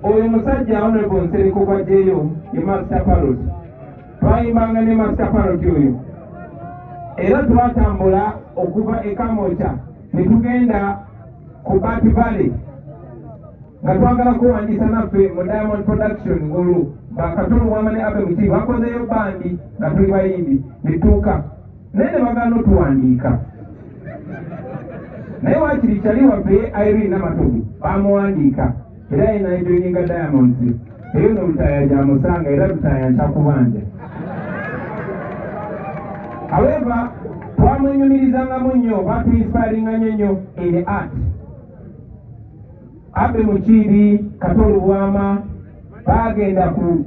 oyo musajja Honorable Nsereko kwa jeyo ye Master Parrot twayimbanga ne Master Parrot oyo era twatambula okuva e Kamwokya ne tugenda ku Bat Valley nga twagala kuwandiisa naffe mu Diamond Production ngulu bakatulu wama ne Abe Muti bakozeyo bandi nga tuli bayimbi ne tuuka naye ne bagana otuwandiika naye wakiri kyali waffe Irene Namatovu bamuwandiika era yena ejoininga Diamonds eyo no lutaya gyamusanga era lutaya nkyakubanja. However, twamwenyumirizangamu nnyo batuinspiringa nnyo in art. Abe Mukiibi, Katolu Bwama bagenda ku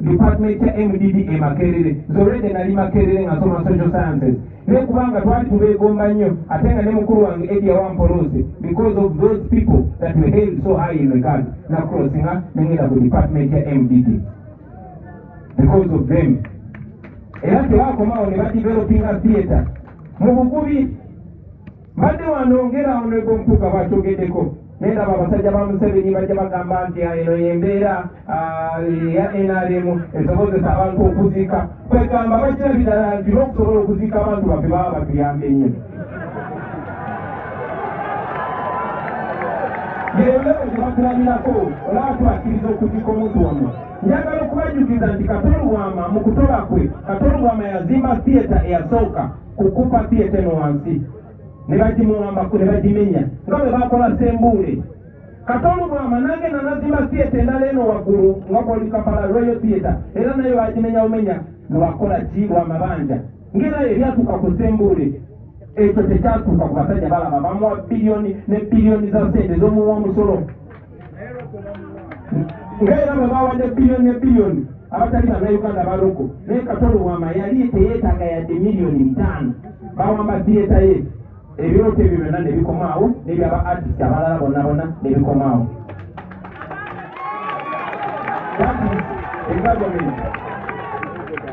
department ya MDD e Makerere. Zorede nali Makerere nga soma social sciences. Ne kubanga twali tubeegomba nnyo ate nga ne mukulu wange Eddie Wampolose because of those people that were held so high in regard na crossinga nengenda ku department ya MDD because of them. Era tebakomawo ne badevelopinga theatre mu Bukubi. Mbadde wanongera Honorable Mpuuga bw'atyogeddeko nenda abasajja ba Museveni bajja bagamba nti eno y'embeera ya NRM esobozesa abantu okuziika kwegamba bajja bidala nti n'okusobola okuziika abantu baffe baba batuyambe nnyo. Yeeweewo gye batulabirako olaba tubakkiriza okuziika omuntu wamu. Njagala okubajjukiza nti Katolu Bwama mu kutoba kwe Katolu Bwama yazimba theatre eyasooka kukupa theatre eno wansi ne bagimuwambako ne bagimenya nga bwe bakola Sembule. Katolu Bwama nagenda nazimba theatre endala eno waggulu nga bwoli Kampala Royal Theatre era nayo bagimenya bumenya lwakola ki lwamabanja ngera ebyatuuka ku Sembule. Ekyo tekyatuuka ku basajja balaba bamuwa biliyoni ne biliyoni za sente z'omuwa omusolo ngaera bwe bawadde biliyoni ne biliyoni abatali bannayuganda baloko naye Katolu Bwama yali teyeetaaga yadde miliyoni 5 bawamba theatre ye. Ebirooto ebyo byonna ne bikomaawo n'ebyaba artist abalala bonna bonna ne bikomaawo.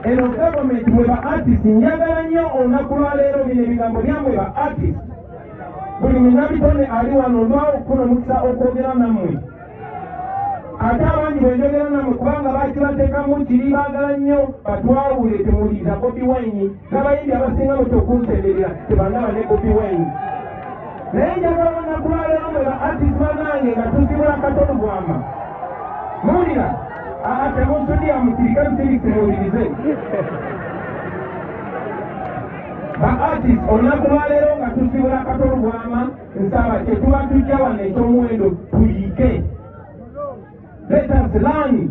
Eno government mwe ba artist njagala nnyo olunaku lwaleero bino ebigambo byamwe ba artist buli munnabitone ali wano olwawo okufuna omukisa okwogera nammwe ate abangi bwenjogera nammwe kubanga bakibateekamu kiri baagala nnyo batwawule temuwuliriza Bobi Wine n'abayimbi abasinga muto okunsemberera tebandaba ne Bobi Wine. Naye njagala olunaku lwaleero mwe ba artist banange nga tusibula Katolu Bwama muwulira temunsudia musirikale musirikisi muwulirize ba artist olunaku lwaleero nga tusibula Katolu Bwama nsaba kyetuba tujja wano ekyomuwendo tuyiike. Let us learn.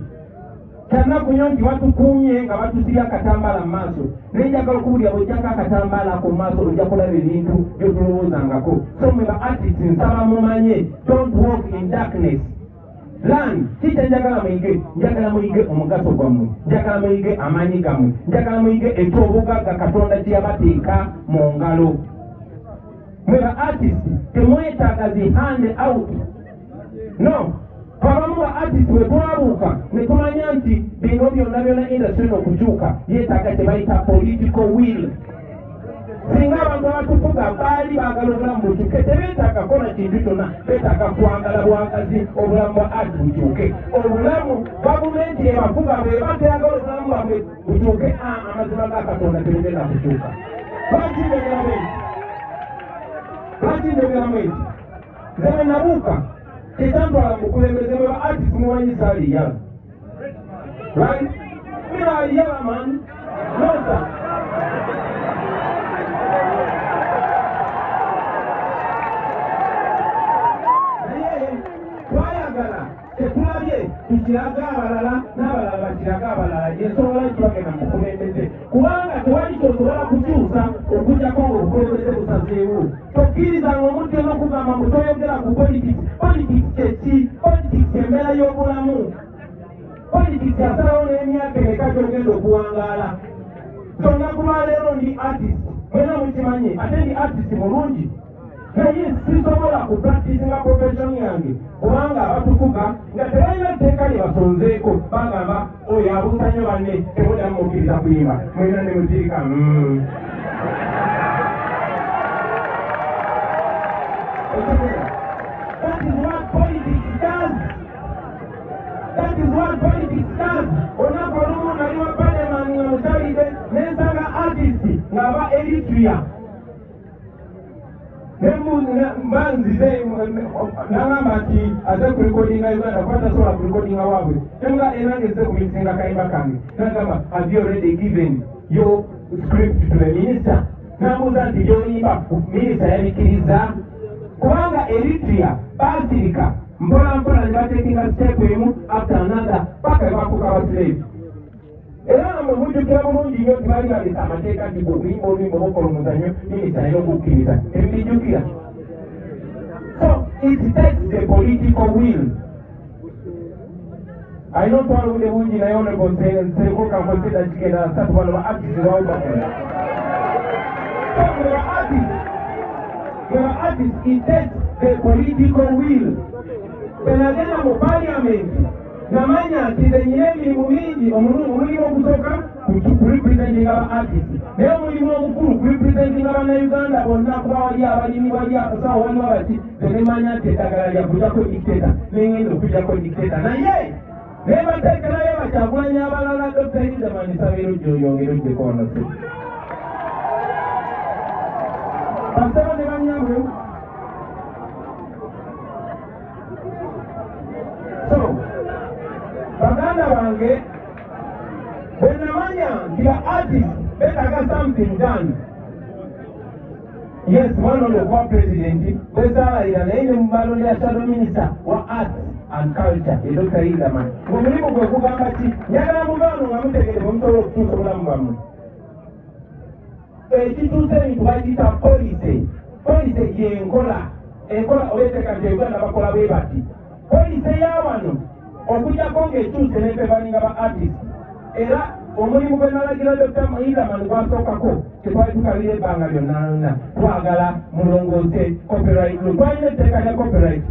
Kyanaku nnyo nti batukuumye nga batusibya akatambala mu maaso naye njagala okubulira bw'ojjako akatambala ako mu maaso ojja kulaba ebintu by'otulowoozangako. So mwe ba artist nsaba mumanye don't walk in darkness. Learn. Kikya njagala muyige, njagala muyige omugaso gwammwe, njagala muyige amaanyi gammwe, njagala muyige ekyobugagga Katonda kye yabateeka mu ngalo. Mwe ba artist temwetaaga zi hand out. No. Abamu ba artist bwe twabuuka ne tumanya nti bino byonna byonna industry n'okukyuka yeetaaga kye bayita political will. Singa abantu abatufuga baali baagala obulamu bukyuke tebeetaaga kola kintu kyonna, beetaaga kwagala bwagazi obulamu bwa art bukyuke. Obulamu gavumenti ebafuga bwe bateyagala obulamu bwabwe bukyuke amazima ga Katonda tebugenda kukyuka. Lwaki njogera mweti nze bwe nabuuka kyetantwala mukulembeze mwe ba artist muwanyisa aliyala right mira aliyala man nosa naye twayagala tetulabye tukiraga abalala n'abalala bakiraga abalala yensobola kitwagenda mukulembeze kubanga tewali kyosobola kukyusa okujjako ng'obukulembeze busazeewo. Tokkirizanga omuntu yonna okugamba mbu toyogera ku politics. Politics kyeki? Politics embeera y'obulamu. Politics yasalawo n'emyaka emeka gy'ogenda okuwangaala. Olunaku lwaleero ndi artist mwena mukimanyi ate ndi artist mulungi naye sisobola ku practicinga profession yange kubanga abatufuga nga tebalina tteeka lye basonzeeko bagamba oyo abuusa nnyo banne temuddamu mukkiriza kuyimba mwena ne muzirika. That is what politics does. what politics does. Onakorumu naliwa parliament nga mutalide nensanga artist ngaba Eritrea. Mbanzize nangamba nti aze kulikodinga Uganda kwata sola kulikodinga wabwe nga enange ze kumisinga kayimba kange nagamba have you already given your script to the minister namuza nti yoyimba minister yabikiriza kubanga Eritrea basirika mpola nibatekinga step emu after another paka bafuka baslave era mujjukira bulungi nnyo tibali balesa amateeka nti bwekulimba oluyimba obakola omuzanyo minisita alina okukkiriza ebijjukira. So it takes the political will. I don't want to be na honorable say go can consider kigenda start one of artists wa ubakola. So the artists it takes the political will. Penagenda mu parliament namanya nti zenyine emirimu mingi omulimu ogusooka kurepresenting aba artist naye omulimu omukulu kurepresenting abannauganda bonna kuba wali abalimi wali asawo waliwo bati tenemanya nti eddagala lyakujjako dictator nengenda okujjako dictator naye nebateekerayo Kyagulanyi abalala Dr. Hildeman Sabiro gyoyongera ogyeko wano se basaba ne banyabwe. So baganda bange benamanya nti artist betaga something done. Yes, one of the president wezalayira naye ne mubalondera shadow minister wa arts and culture Dr. Hildeman omulimu gwe gugamba ki njagala mugaano nga mutegere bwemusobola okutuusa obulamu bwammwe ekituuse ebintu bagiyita police yenkola oleeteka nti Uganda bakola bwe bati police yawano okujjako ng'ekyuse n'epebaninga ba artist era omulimu gwe nalagira Dr. Hildeman gwasookako tetwali tukalira ebbanga lyonna twagala mulongoose copyright twalina etteeka lya copyright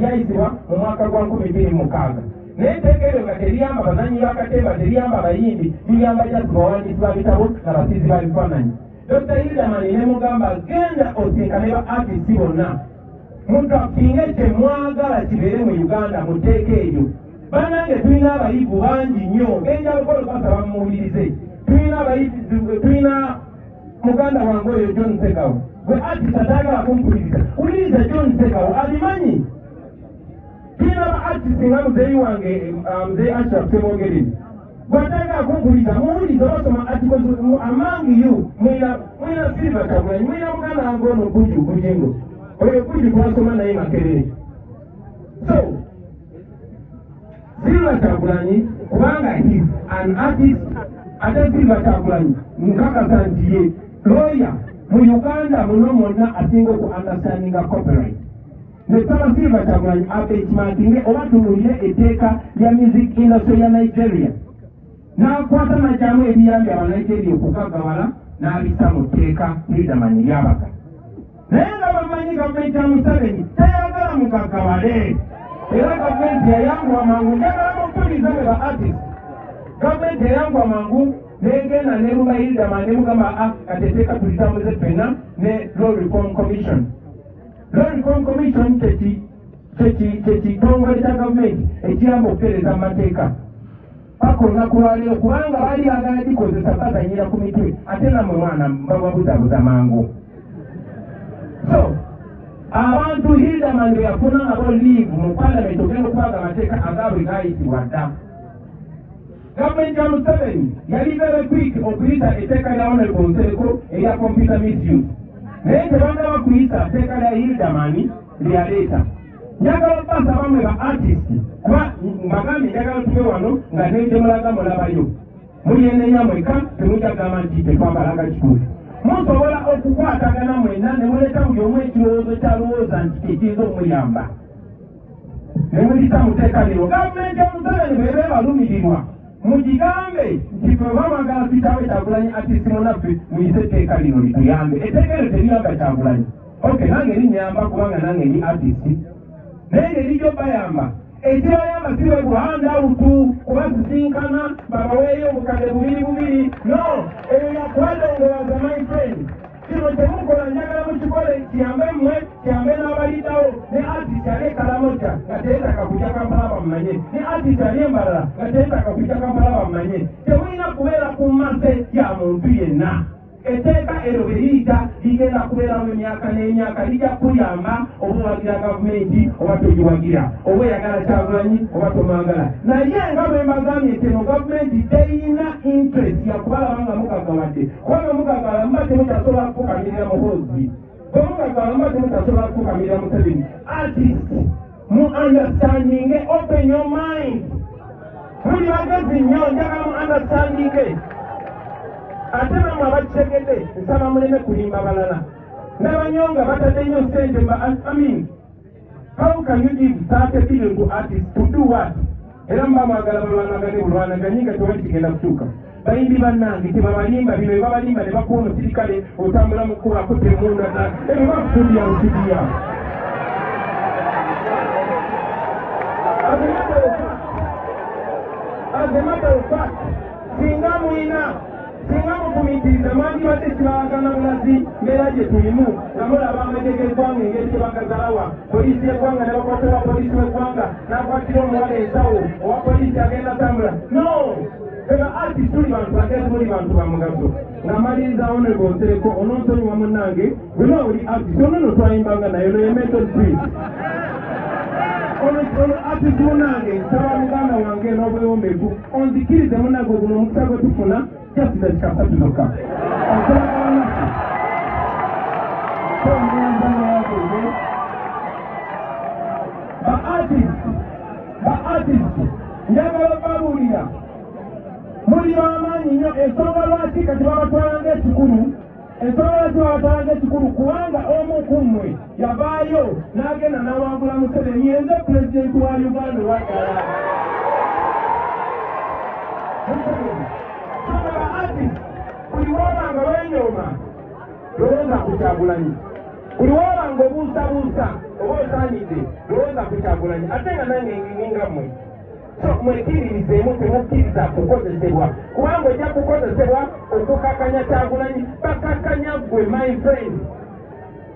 yayisibwa mu mwaka gwa 2006 naye etteeka eryo nga teriyamba bazanyi bakatemba teriyamba abayimbi liyamba just bawandiisi babitabo n'abasiizi babifaananyi. Dr. Hildeman ne mugamba genda osinkane ba artist bonna mutakinge kyemwagala kibeere mu Uganda mu tteeka eryo. Bannange tulina abayivu bangi nnyo genjalukolo basaba mumuwulirize tulina muganda wange oyo John Segawo gwe artist ataagala kumpuliriza wuliriza John Segawo abimanyi. Tulina ba artist nga muzeeyi wange muzeeyi Ashraf Semogerini gwe ataagala kumpuliriza muwuliriza basoma articles among you mwina Silver Kyagulanyi mwina muganda wange ono Bujingo oyo Buju twasoma naye Makerere. So Silver Kyagulanyi kubanga he's an artist ate Silver Kyagulanyi nkakasa nti ye lawyer mu Uganda muno mwonna asinga oku understandinga copyright. Nesaba Silver Kyagulanyi abenchmarkinge oba tunuulire etteeka lya music industry ya Nigeria n'akwata najjamu ebiyambi Abanigeria okugagawala n'abissa mu tteeka Hildeman lyabaka. Naye nga bamanyi gavumenti ya Museveni teyagala mugagawale era gavumenti yayangwa mangu njagala mumpuliriza be ba artist. Gavumenti yayangwa mangu negenda nerumba Hildeman nemugamba kateteka tulitambuze ffenna ne Law Reform Commission. Law Reform Commission kyekitongole kya gavumenti ekiyamba okutereeza mu mateeka paka olunaku lwaleero kubanga baali agala gikozesa bazanyira ku mitwe ate namwe mwana bababuzaabuza mangu. So abantu Hildeman bwe yafuna abo leave mu parliament ogenda okubaga amateeka agaabwe gaayisibwa dda. Gavumenti ya Museveni yali very quick okuyisa etteeka lya Honorable Nsereko erya computer misuse naye tebagala kuyisa etteeka lya Hildeman lyaleeta. Njagala okubasa bamwe ba artist kuba mbagambye njagala tube wano nga negye mulabayo muli enenya mweka temujja kugamba nti tetwabalanga kituufu. Musobola okukwatagana mwenna ne muleeta buli omu ekirowoozo kyalowooza nti kiyinza omuyamba ne mulisa mu tteeka lino. Gavumenti ya Museveni bw'eba ebalumirirwa mugigambe nti ffe bamagala kitaawe Kyagulanyi artist munaffe muyise etteeka lino lituyambe. Etteeka eryo teriyamba Kyagulanyi. Okay, nange linyamba kubanga nange ndi artist naye ng'erijjo bayamba ekibayamba si bwe buhandawutu kubasisinkana babaweeyo obukadde bubiri no eyo yakwalongowaza my friend kino temukola njagala mukikole kiyambe mmwe kiyambe n'abalidawo ne artist ali Kalamoja nga teetaka kujja Kampala bammanye ne artist ali Embarara nga teetaka kujja Kampala bammanye temulina kubeera ku mmase ya muntu yenna etteeka ero beriita ligenda kubeeramu emyaka n'emyaka lijja kuyamba oba owagira gavumenti oba togiwagira oba oyagala Kyagulanyi oba tomwagala naye nga bwe mbagambye teno gavumenti terina interest ya kubalaba nga mugagawadde kubanga mugagala muba temutasobola kufukamirira muhoozi bwe mugagala muba temutasobola kufukamirira Museveni artist mu understanding open your mind muli bagezi nnyo njagala mu understanding ate namwe abakitegedde nsaba muleme kulimba balala n'abanyonga batadde nnyo ssente how can you give 30 billion to artists to do what? Era mba mwagala balwanagane bulwanaganye nga tewe kigenda kutuuka bayimbi bannange tebabalimba bino ebabalimba ne bakuwa omusirikale otambula mukkuba akutte emunda ebyo bakusudiya busudiya as a matter of fact singa mukumitiriza mwandibadde kibawagana bulazi mbeera gye tulimu nga mulaba amagye g'eggwanga engeri gyebagazalawa poliisi y'eggwanga ne bakwata owa poliisi w'eggwanga n'akwatira omuwala ensawo owa poliisi agenda tambula no eba artist tuli bantu bagezi muli bantu bamugaso ng'amaliriza honorable Nsereko ononsonyiwa munnange bwena oli artist ono twayimbanga naye no ye method priest ono artist munnange nsaba muganda wange n'obwewombeeku onzikirize munnange guno omukisa gwe tufuna just the chapter to look up. The artist, njagala babulira muli bamaanyi nnyo ensonga lwaki kati babatwalanga ekikulu ensonga lwaki babatwalanga ekikulu kubanga omu ku mmwe yavaayo n'agenda n'awangula Museveni yenze pulezidenti wa Uganda olwaddala buli woolanga lwenyooma lowooza ku Kyagulanyi buli woolanga obuusabuusa oba osaanidde lowooza ku Kyagulanyi ate nga nange nginga mmwe so mwekiririzeemu temukkiriza kukozesebwa kubanga ojja kukozesebwa okukakanya Kyagulanyi bakakanya gwe my friend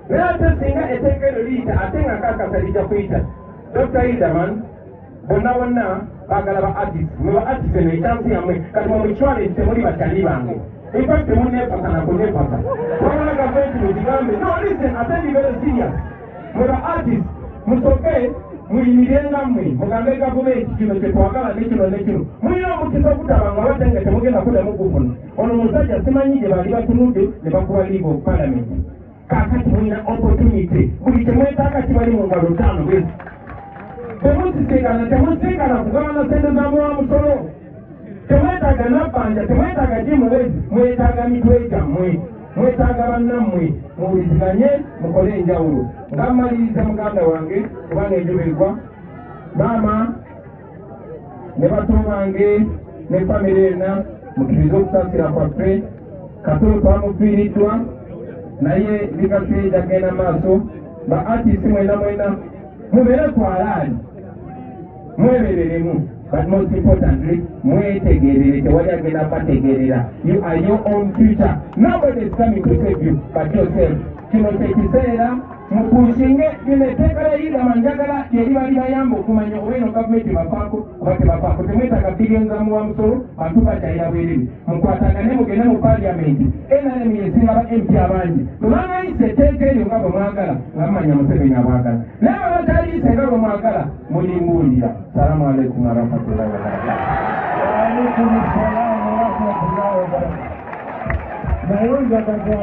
naye ate singa etteeka ero liyita ate nga kakasa lijja kuyita Dr. Idaman bonna baagala ba artist mwe ba artist eno ekyansi yammwe kati mwe mukiwale temuli bakyali bange in fact temunneepasa nakuneepasa wabula gavumenti mugigambe no listen ate ndi very serious mwe ba artist musoke muyimirenga mmwe mugambe gavumenti kino kyetwagala nekino nekino mulina omukisa okutabanga wadde nga temugenda kuddamu gufuna ono musajja simanyi gye baali batunudde ne bakuba leave of parliament kaakati mulina opportunity buli temwetaaga kibali mu ngalo ttaano bwezi temusinkana kugabana sente za muwa musolo temwetaaga nabbanja temwetaaga gimuwezi mwetaaga mitwe gyammwe mwetaaga bannammwe muwuliziganye mukole enjawulo nga mmaliriza muganda wange kubanga enjuba egwa maama ne bato bange ne famire ena mukirize okusaasira kwaffe katulo twamufiiriddwa naye bigase jagenda maaso ba artist mwena mubeere twalaali mwebereremu but most importantly mwetegerere tewali agenda bategerera you are your own future nobody is coming to save you but yourself kino kyekiseera mupushinge lineteeka leyidama njagala yeriba libayamba okumanya oba eno gavumenti bafaako oba tebafaako temwetaaga bilioni za muwa musolo bantu bakyayira bwerere mukwatagane mugende mu paliamenti NRM yesinga ba MP abangi lwamanyisa etteeka eryo nga bwe mwagala nga mumanya Museveni abwagala naye babataliise nga bwe mwagala mulimbuulira salamu alaikum warahmatullahi wabarakatuh. Waalaikum salaam warahmatullahi wabarakatuh. Naye njagala